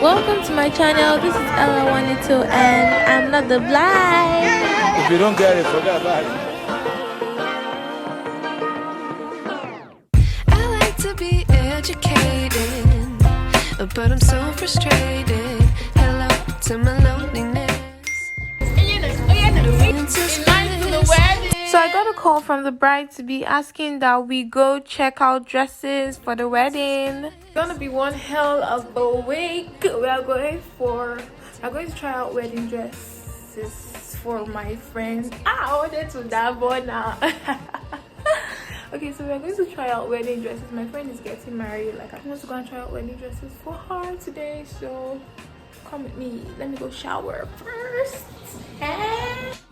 Welcome to my channel. This is Ella 182 and I'm not the blind. If you don't get it, forget about it. I like to be educated, but I'm so frustrated. Hello to my loneliness. So I got a call from the bride to be asking that we go check out dresses for the wedding. It's gonna be one hell of a week. We are going to try out wedding dresses for my friends. I wanted to dabble now. Okay, so we're going to try out wedding dresses. My friend is getting married. Like, I want to go and try out wedding dresses for her today. So come with me. Let me go shower first.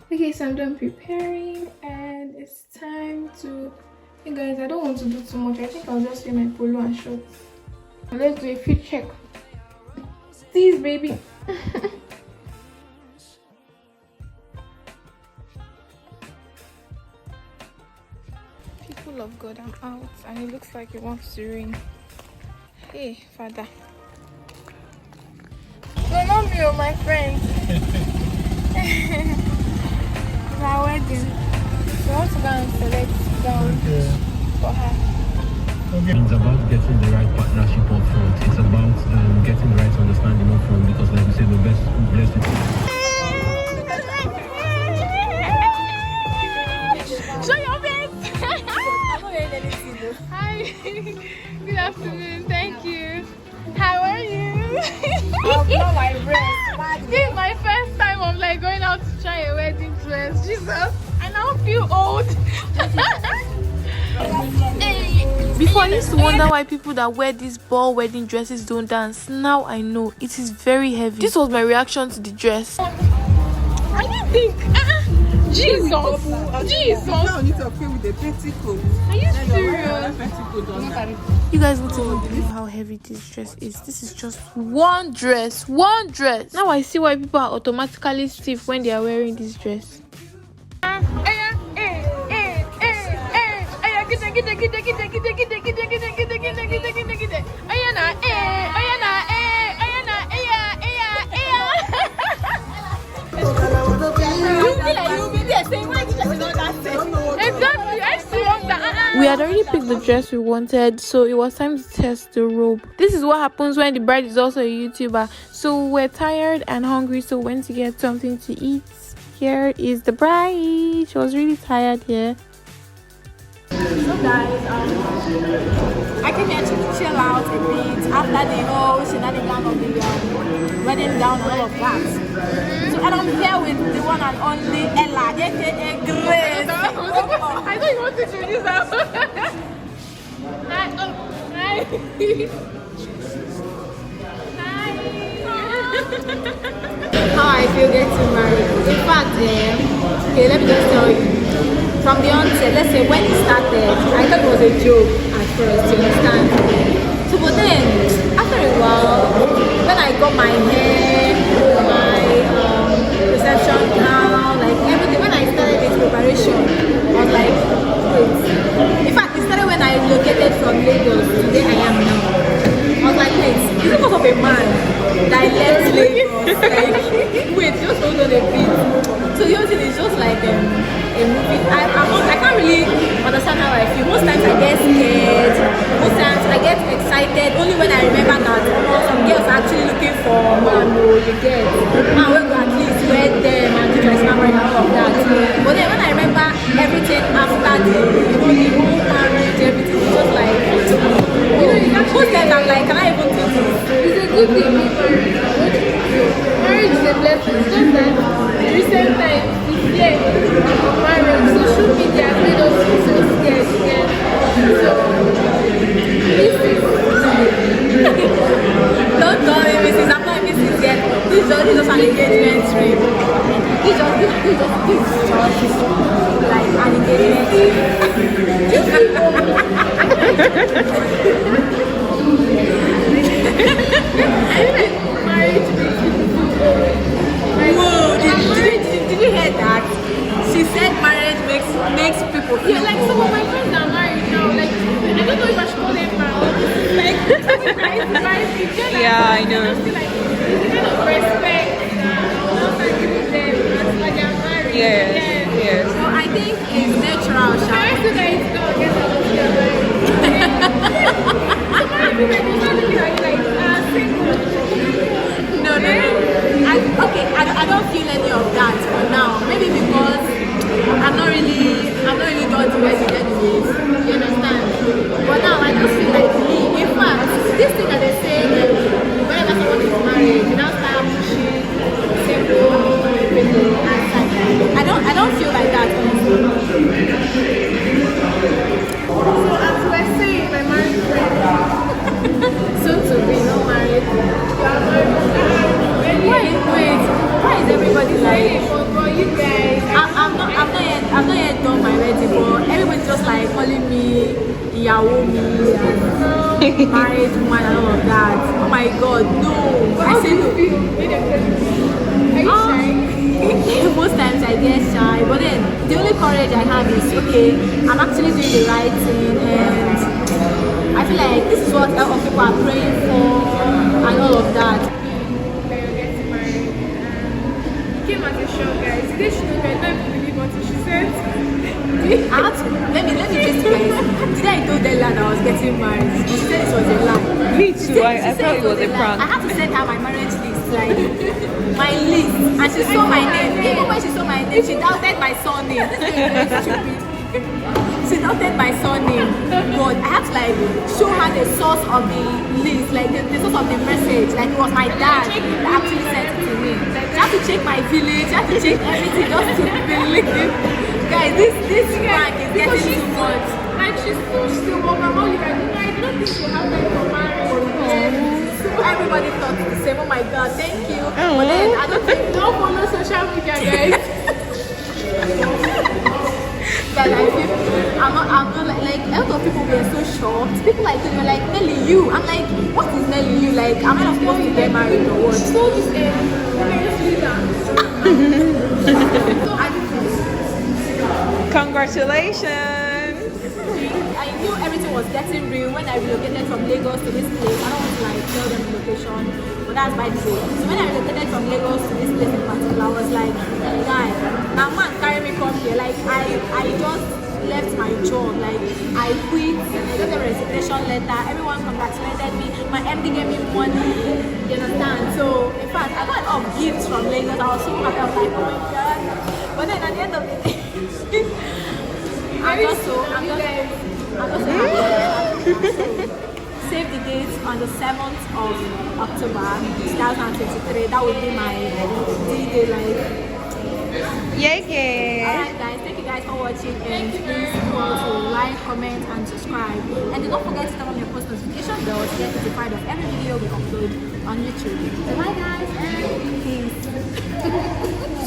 Okay, so I'm done preparing and it's time to... Hey guys, I don't want to do too much. I think I'll just wear my polo and shorts. And let's do a fit check. Please, baby. People of God, I'm out and it looks like it wants to rain. Hey, Father. So not me or my friend. It's our wedding. We want to go and select gown for her. It's about getting the right partnership up front. It's about getting the right understanding up front because, like we said, the best blessed it. Show your face! I'm not wearing anything though. Hi. Good afternoon. Thank you. How are you? I'm not my breast. This is my first time of like going out to try a wedding dress. Jesus, I now feel old. Before I used to wonder why people that wear these ball wedding dresses don't dance. Now I know it is very heavy. This was my reaction to the dress. I didn't think. Jesus, Jesus. Now you need to play with the petticoat. Are you serious? You guys won't even Not believe how heavy this dress is. This is just one dress. One dress. Now I see why people are automatically stiff when they are wearing this dress. Exactly. I see that. We had already picked the dress we wanted, so it was time to test the robe. This is what happens when the bride is also a YouTuber. So we're tired and hungry, so we went to get something to eat. Here is the bride. She was really tired here. So guys, I came here to chill out a bit after the whole shenanigans of the wedding gown and all of that. So and I'm here with the one and only Ella, aka Grace. I thought you wanted to use that. Hi. How I feel getting married. In fact, okay, let me just tell you. From the onset, let's say when it started, I thought it was a joke at first, you understand? So, but then, after a while, when I got my hair, my reception gown, like everything, when I started this preparation, I was like, wait. In fact, it started when I relocated from Lagos to where I am now. I was like, wait, is it because of a man that I left Lagos? Like, wait, just hold on a bit. So the whole thing is just like a movie. I can't really understand how I feel. Most times I get scared. Most times I get excited only when I remember that some girls are actually looking for man who you get. Man will at least wear them and do like snapper and all of that. But then when I remember everything after the whole marriage, everything, it's just like most times I'm like, can I even do this? It's a good thing. Marriage is a blessing. It's just that recent times, yeah, marriage, social media made us feel so scared. So, this is... Don't call me Mrs. I'm not Mrs. yet. This is just an engagement ring. This is just like an engagement Marriage makes people whoa, did you hear that? She said marriage makes people feel yeah, like some of my friends are married now. Like, I don't know if I should call them now. Like, Yeah, I know. I don't feel any of that for now. Maybe because I'm not really done the wedding anyways. You understand? But now I just feel like in fact, this thing that they say whenever someone is married, you now start pushing simple people outside. I don't feel like that honestly. So as we're saying, my married friend, Soon to be not married. you are married. Why is everybody like For you guys, I'm not yet done my wedding, but everybody's just like calling me ìyàwó mi and married woman and all of that. Oh my god, no. I say no. Are you shy? Most times I get shy, but then the only courage I have is okay, I'm actually doing the right thing, and I feel like this is what a lot of people are praying for and all of that. That you're getting married. Came as a shock, guys. Today she knew I don't believe what she said. I had to, let me just guys. Today I told Della that I was getting married. She said it was a lie. Me too. I She thought said it was a lie. prank. I had to send her my marriage list, like my list, and she saw my name. Even when she saw my name, she doubted my surname. This is very stupid. She doubted my surname, but I had to like show her the source of the list, like the source of the message. Like it was my dad that actually sent it to me. She had to check my village, she had to check everything just to believe. Guys, this prank is getting too much. Like she's still but my mom, I don't think she have time for marriage. So everybody thought the same. Oh my god, thank you. But then I don't think Don't follow social media, guys. that I feel I'm not like a lot of people were so shocked. People like they were like Nelly you. I'm like, what is Nelly you? Like am I not supposed to get married or what? So this parents leader. So I Congratulations. I knew everything was getting real when I relocated from Lagos to this place. I don't want to like tell them the location, but that's by the way. So when I relocated from Lagos to this place in particular, I was like, guy, now man carry me come here. Like I just left my job. Like I quit. I got a resignation letter. Everyone congratulated me. My MD gave me money. You understand? So in fact, I got a lot of gifts from Lagos. I was so happy. I was like, oh my god. But then at the end of the day. I'm just so happy. Save the date on the 7th of October 2023. That would be my D-Day life. Yay! Alright guys, thank you guys for watching, and please remember to like, comment and subscribe. And do not forget to turn on your post notification bell to get notified of every video we upload on YouTube. So bye guys and peace.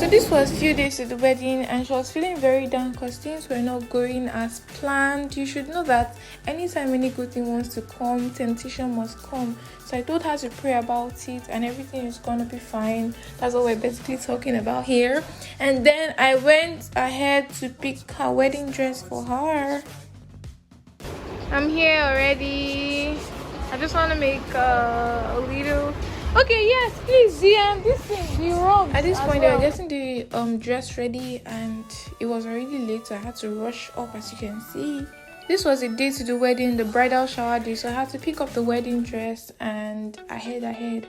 So this was few days to the wedding and she was feeling very down because things were not going as planned. You should know that anytime any good thing wants to come, temptation must come. So I told her to pray about it and everything is gonna be fine. That's what we're basically talking about here. And then I went ahead to pick her wedding dress for her. I'm here already. I just want to make a little. Okay, yes, please, this thing, the wrong. At this point, they were getting the dress ready, and it was already late, so I had to rush up, as you can see. This was the day to the wedding, the bridal shower day, so I had to pick up the wedding dress and ahead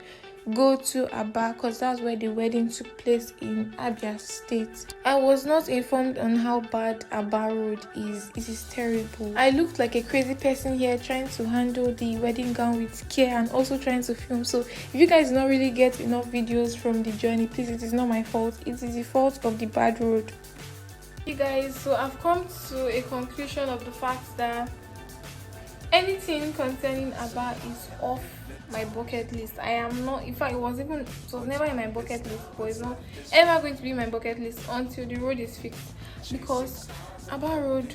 go to Aba because that's where the wedding took place in Abia State. I was not informed on how bad Aba Road is. It is terrible. I looked like a crazy person here trying to handle the wedding gown with care and also trying to film. So if you guys not really get enough videos from the journey, please, it is not my fault. It is the fault of the bad road. You guys, so I've come to a conclusion of the fact that anything concerning Aba is off my bucket list. I am not, in fact, it was never in my bucket list, but it's not ever going to be my bucket list until the road is fixed, because Aba Road,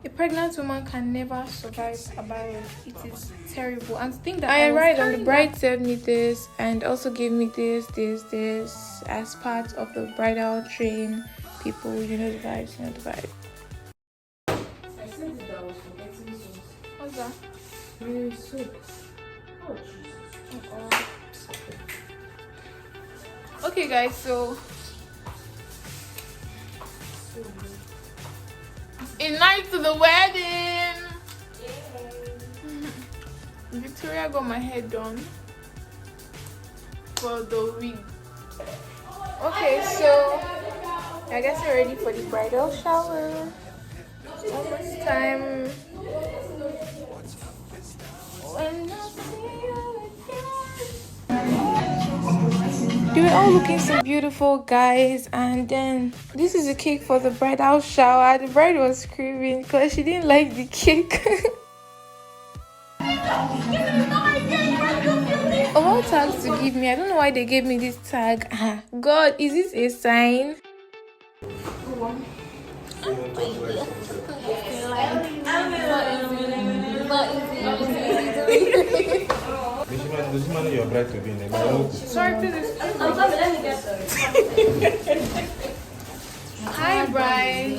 a pregnant woman can never survive Aba Road. It is terrible. And to think that I arrived and the bride served me this and also gave me this as part of the bridal train. People, you know the vibes, I said that I was forgetting something. What's that? Very soap. Oh, Jesus. Okay guys, so in night to the wedding, Victoria got my hair done for the wig. Okay, so I guess we're ready for the bridal shower. It's almost time. When I see you again. They were all looking so beautiful, guys. And then this is the cake for the bridal shower. The bride was screaming because she didn't like the cake. Oh, what tags to give me? I don't know why they gave me this tag. God, is this a sign? This man your bride to be in Sorry, please. Hi, bride.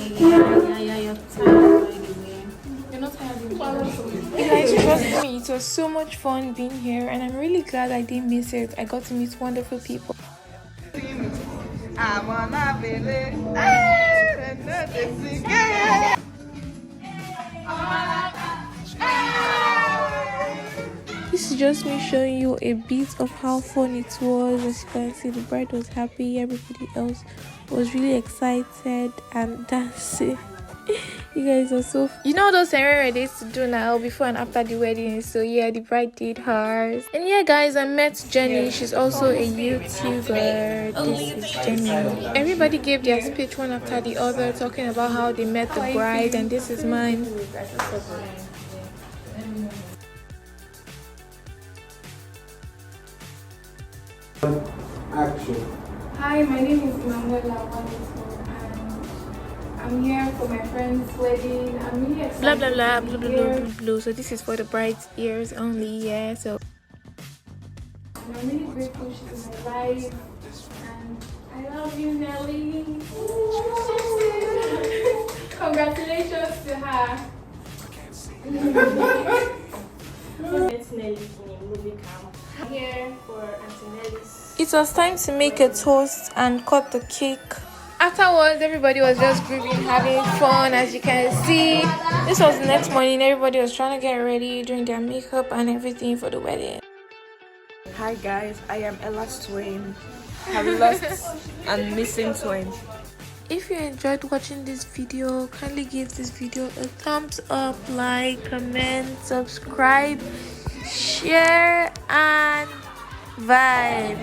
You guys, trust me, it was so much fun being here, and I'm really glad I didn't miss it. I got to meet wonderful people. This is just me showing you a bit of how fun it was. As you can see, the bride was happy, everybody else was really excited and dancing. You guys are so you know those ceremony days to do now before and after the wedding. So yeah, the bride did hers. And yeah, guys, I met Jenny. She's also a YouTuber. This is Jenny. Everybody gave their speech one after the other, talking about how they met the bride, and this is mine. Action. Hi, my name is Manuela. I'm here for my friend's wedding. I'm really excited. Blah blah blah blah blah blah blah blah. So this is for the bride's ears only, yeah. So I'm really grateful she's in my life, and I love you, Nelly. Congratulations to her. Here for Auntie Nelly's. It was time to make a toast and cut the cake. Afterwards, everybody was just grooving, having fun. As you can see, this was the next morning. Everybody was trying to get ready, doing their makeup and everything for the wedding. Hi guys, I am Ella's twin. Have lost and missing twin. If you enjoyed watching this video, kindly give this video a thumbs up, like, comment, subscribe, share, and vibe.